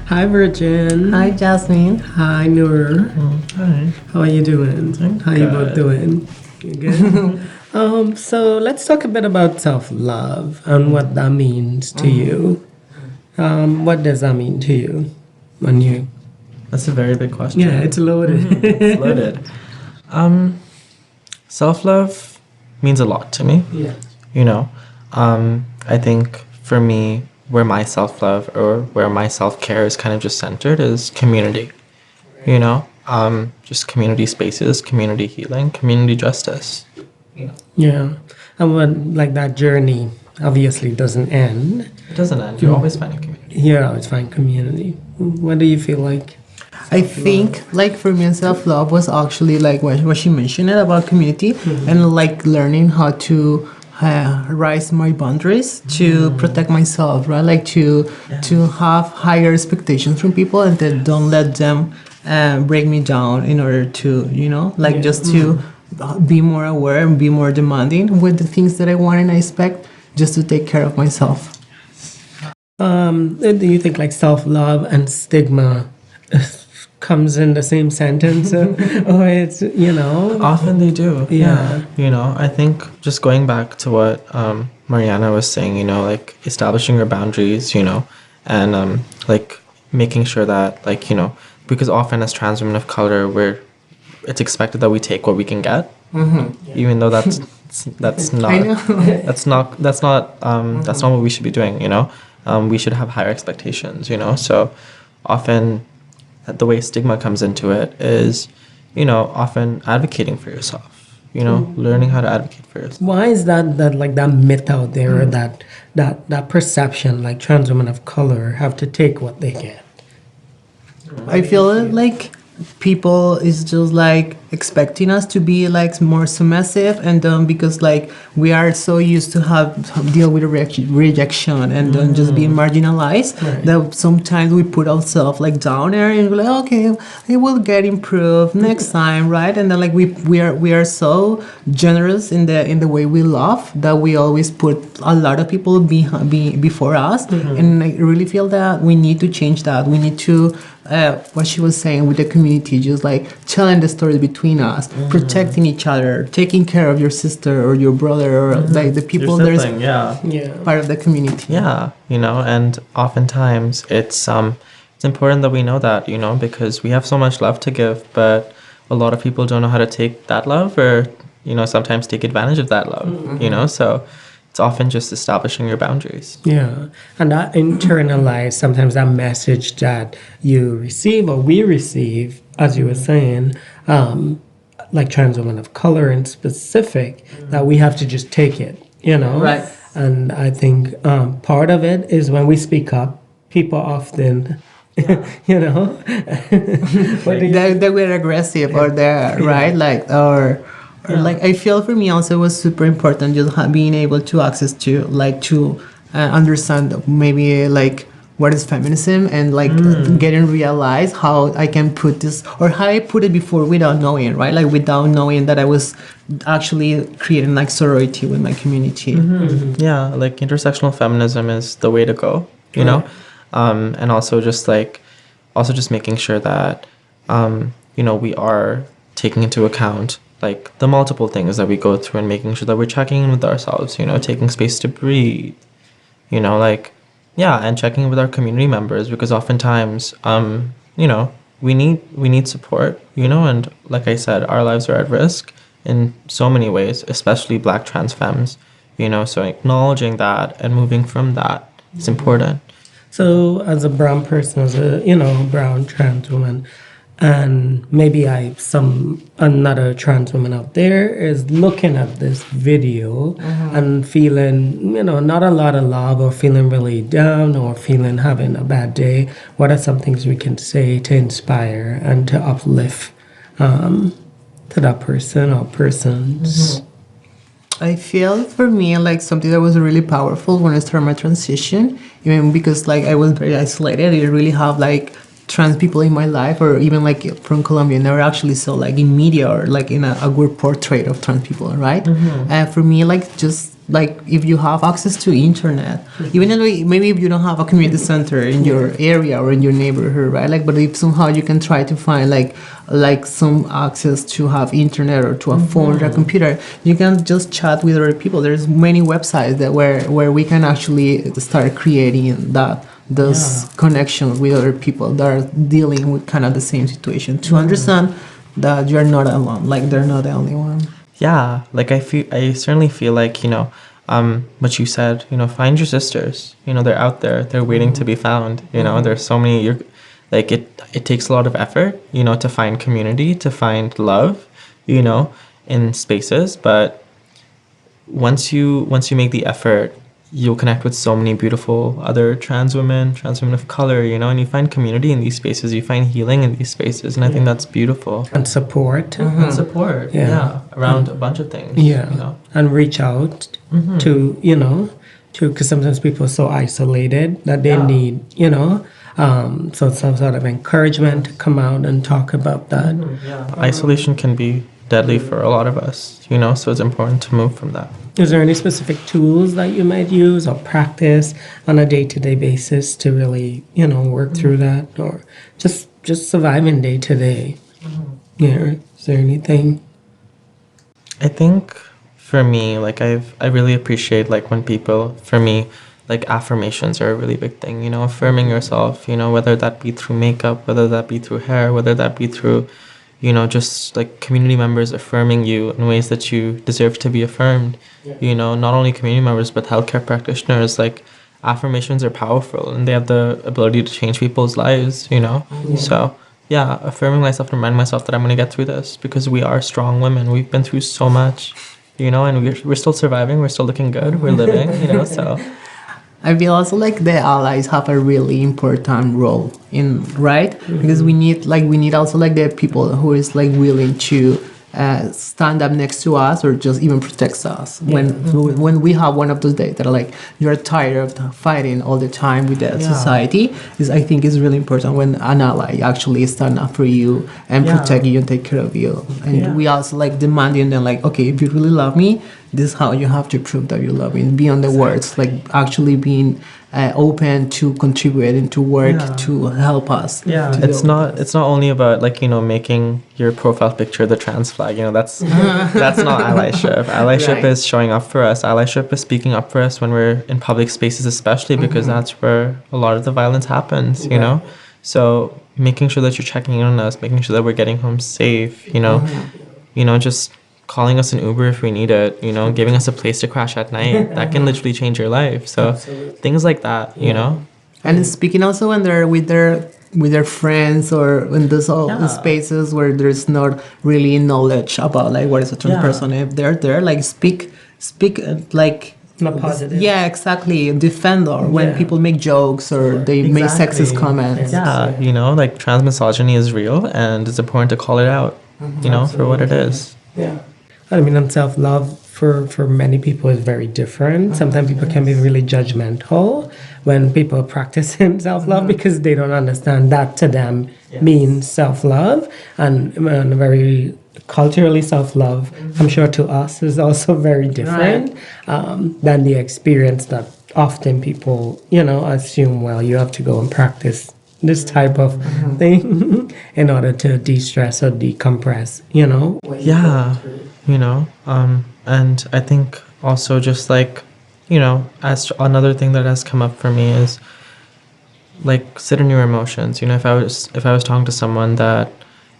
Hi, Virgin. Hi, Jasmine. Hi, Noor. Hi. How are you doing? How you both doing? You good? So let's talk a bit about self-love and what that means to you. What does that mean to you when you... That's a very big question. Yeah, it's loaded. It's loaded. Self-love means a lot to me. Yeah. You know, I think for me, where my self-love or where my self-care is kind of just centered is community. You know, just community spaces, community healing, community justice. Yeah. And when, like, that journey obviously doesn't end. It doesn't end. You always find a community. You always find community. What do you feel like? I think, like, for me, self-love was actually, like, what she mentioned about community and, like, learning how to rise my boundaries to protect myself, right? Like, to have higher expectations from people and then don't let them break me down in order to, you know, like, just to be more aware and be more demanding with the things that I want and I expect just to take care of myself. Do you think, like, self-love and stigma comes in the same sentence? Or it's, you know? Often they do. Yeah. You know, I think just going back to what Mariana was saying, you know, like establishing your boundaries, you know, and like making sure that, like, you know, because often as trans women of color, it's expected that we take what we can get, even though that's not I know. that's not what we should be doing. You know, we should have higher expectations. You know, so often the way stigma comes into it is, you know, often advocating for yourself, you know, learning how to advocate for yourself. Why is that like that myth out there, or that perception, like trans women of color have to take what they get? I feel like people is just like expecting us to be like more submissive, and because like we are so used to deal with rejection and just being marginalized, that sometimes we put ourselves like down there and we're like, okay, it will get improved next time, right? And then like we are so generous in the way we love that we always put a lot of people before us, and I really feel that we need to change that. We need to what she was saying with the community, just like telling the stories between us, protecting each other, taking care of your sister or your brother or like the people that are part of the community. Yeah, you know, and oftentimes it's important that we know that, you know, because we have so much love to give, but a lot of people don't know how to take that love, or, you know, sometimes take advantage of that love, you know, so it's often just establishing your boundaries. Yeah, and that internalize sometimes that message that you receive or we receive, as you were saying, like trans women of color in specific, that we have to just take it, you know? Right. And I think part of it is when we speak up, people often, you know, they were aggressive or they're right, like or like I feel for me also was super important just being able to access to like to understand maybe like what is feminism, and like getting realize how I can put this or how I put it before without knowing, right? Like without knowing that I was actually creating like sorority with my community. Yeah, like intersectional feminism is the way to go, you know? And also just making sure that, you know, we are taking into account like the multiple things that we go through and making sure that we're checking in with ourselves, you know, taking space to breathe, you know, like, yeah, and checking in with our community members, because oftentimes, you know, we need support, you know, and like I said, our lives are at risk in so many ways, especially Black trans femmes, you know, so acknowledging that and moving from that is important. So as a brown person, as a, you know, brown trans woman, and maybe another trans woman out there is looking at this video and feeling, you know, not a lot of love, or feeling really down, or having a bad day. What are some things we can say to inspire and to uplift to that person or persons? I feel for me like something that was really powerful when I started my transition, even because like I was very isolated. I didn't really have like trans people in my life, or even like from Colombia, never actually saw like in media or like in a good portrait of trans people, right? And for me, like just like if you have access to internet, even though maybe if you don't have a community center in your area or in your neighborhood, right? Like, but if somehow you can try to find like some access to have internet or to a phone or a computer, you can just chat with other people. There's many websites that where we can actually start creating those connections with other people that are dealing with kind of the same situation to understand that you're not alone, like they're not the only one. Yeah, like I certainly feel like, what you said, find your sisters. They're out there, they're waiting to be found. There's so many. Like it takes a lot of effort, to find community, to find love, in spaces. But once you make the effort, you'll connect with so many beautiful other trans women of color, and you find community in these spaces, you find healing in these spaces, and I think that's beautiful. And support. And support, around a bunch of things. And reach out to, because sometimes people are so isolated that they need, so some sort of encouragement to come out and talk about that. Isolation can be deadly for a lot of us, so it's important to move from that. Is there any specific tools that you might use or practice on a day-to-day basis to really, work through that, or just surviving day to day? Yeah. Is there anything? I think for me, like I really appreciate like when people, for me, like affirmations are a really big thing. Affirming yourself. Whether that be through makeup, whether that be through hair, whether that be through, just like community members affirming you in ways that you deserve to be affirmed. Not only community members, but healthcare practitioners. Like affirmations are powerful and they have the ability to change people's lives, So affirming myself and reminding myself that I'm going to get through this because we are strong women. We've been through so much, and we're still surviving. We're still looking good. We're living, so. I feel also like the allies have a really important role in, right? Because we need also like the people who is like willing to stand up next to us or just even protect us when we have one of those days that are like you're tired of fighting all the time with the society. I think is really important when an ally actually stand up for you and protect you and take care of you. And we also like demanding them like, okay, if you really love me, this is how you have to prove that you love me beyond the words, like actually being open to contribute and to work to help us. It's not only about like making your profile picture the trans flag. That's not allyship. Allyship is showing up for us. Allyship is speaking up for us when we're in public spaces, especially because that's where a lot of the violence happens. So making sure that you're checking in on us, making sure that we're getting home safe. Just calling us an Uber if we need it, giving us a place to crash at night. That can literally change your life. So things like that, And speaking also when they're with their friends or in those spaces where there's not really knowledge about like what is a trans person. If they're there, like speak like Not positive. Yeah, exactly. Defend or when people make jokes or they make sexist comments. Yeah, like trans misogyny is real and it's important to call it out, for what it is. Yeah. I mean, and self-love for many people is very different. Sometimes people can be really judgmental when people are practicing self-love because they don't understand that to them means self-love. And very culturally self-love, I'm sure to us is also very different than the experience that often people, assume, well, you have to go and practice this type of thing in order to de-stress or decompress, And I think also just like, as another thing that has come up for me is like sit in your emotions. If I was talking to someone that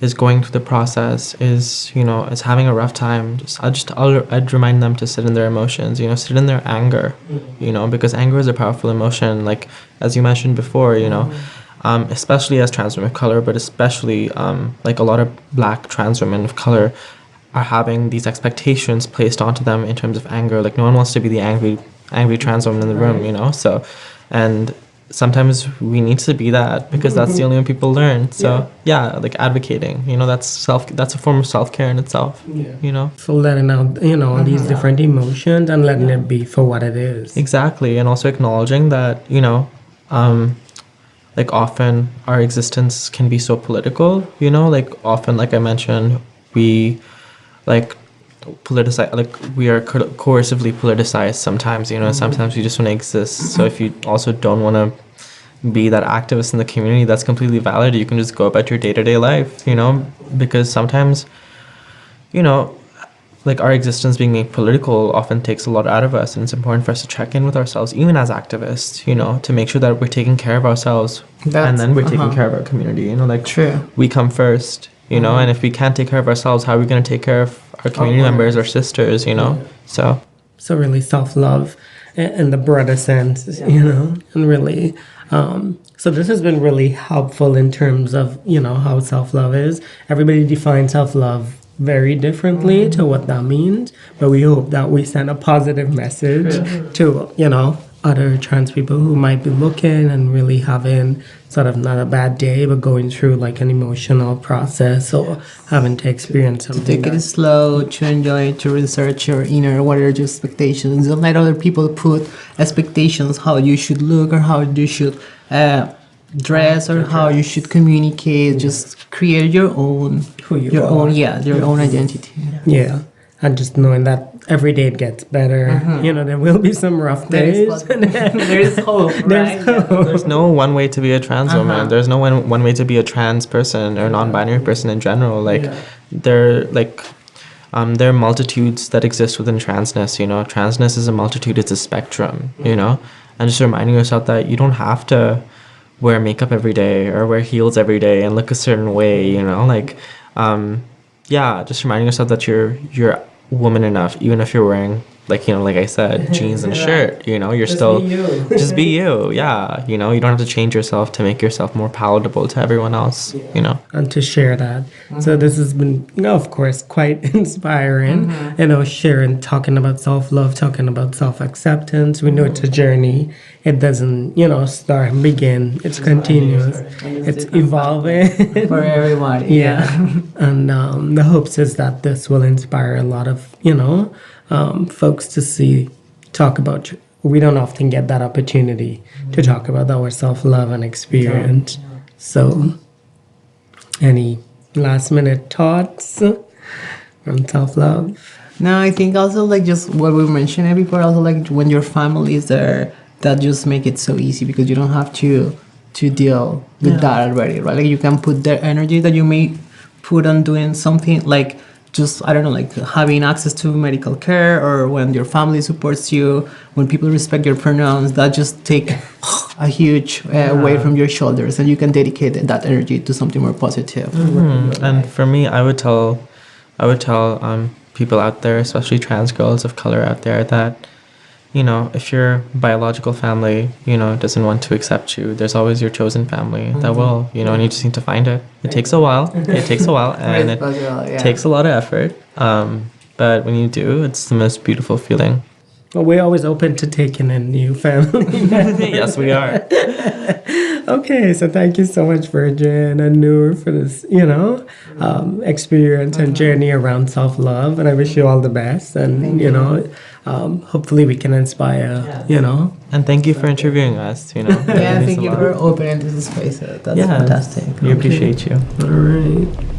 is going through the process, is having a rough time, I'd remind them to sit in their emotions, sit in their anger, because anger is a powerful emotion, like as you mentioned before, especially as trans women of color, but especially like a lot of Black trans women of color are having these expectations placed onto them in terms of anger. Like no one wants to be the angry trans woman in the room, so, and sometimes we need to be that because that's the only way people learn. So like advocating, that's a form of self-care in itself, So letting out, these different emotions and letting it be for what it is. Exactly. And also acknowledging that, like often our existence can be so political, like often, like I mentioned, we like politicized, like we are coercively politicized sometimes, you know, sometimes we just want to exist. So if you also don't want to be that activist in the community, that's completely valid. You can just go about your day-to-day life, you know, because sometimes, you know, like our existence being made political often takes a lot out of us, and it's important for us to check in with ourselves, even as activists, you know, to make sure that we're taking care of ourselves and then we're taking care of our community, you know, like True. we come first, you know, and if we can't take care of ourselves, how are we going to take care of our community members or sisters, you know? So really self-love in the broader sense, you know, and really, so this has been really helpful in terms of, you know, how self-love is. Everybody defines self-love very differently to what that means, but we hope that we send a positive message to, you know, other trans people who might be looking and really having sort of not a bad day, but going through like an emotional process or having to experience something. Take it slow, to enjoy, to research your inner, what are your expectations. Don't let other people put expectations how you should look or how you should dress or how you should communicate. Just create your own, your own identity. Yeah, and just knowing that every day it gets better. You know, there will be some rough days. There's hope, right? there's no one way to be a trans woman. There's no one way to be a trans person or non-binary person in general. Like there are multitudes that exist within transness, you know. Transness is a multitude, it's a spectrum, you know. And just reminding yourself that you don't have to wear makeup every day or wear heels every day and look a certain way, you know. Like just reminding yourself that you're woman enough, even if you're wearing, like, you know, like I said, jeans and shirt, you know, you're still just be you. Yeah, you know, you don't have to change yourself to make yourself more palatable to everyone else, you know. And to share that. So this has been, you know, of course, quite inspiring, you know, sharing, talking about self-love, talking about self-acceptance. We know it's a journey. It doesn't, you know, start and begin. It's continuous. It's evolving. For everyone. Yeah. And the hopes is that this will inspire a lot of, you know, folks to talk about. We don't often get that opportunity to talk about our self-love and experience. So, any last minute thoughts on self-love? No, I think also like just what we mentioned before, also like when your family is there, that just make it so easy because you don't have to deal with that already, right? Like you can put the energy that you may put on doing something like just, I don't know, like having access to medical care, or when your family supports you, when people respect your pronouns, that just take a huge weight from your shoulders, and you can dedicate that energy to something more positive. And for me, I would tell people out there, especially trans girls of color out there, that, you know, if your biological family, you know, doesn't want to accept you, there's always your chosen family that will, you know, and you just need to find it. It takes a while. And it takes a lot of effort. But when you do, it's the most beautiful feeling. Well, we're always open to taking in new family. Yes, we are. Okay, so thank you so much, Virgin and Noor, for this, you know, experience and journey around self-love. And I wish you all the best. And, you know, hopefully we can inspire, you know. And thank you for interviewing us, you know. Thank you for opening this space. That's fantastic. We appreciate you. All right.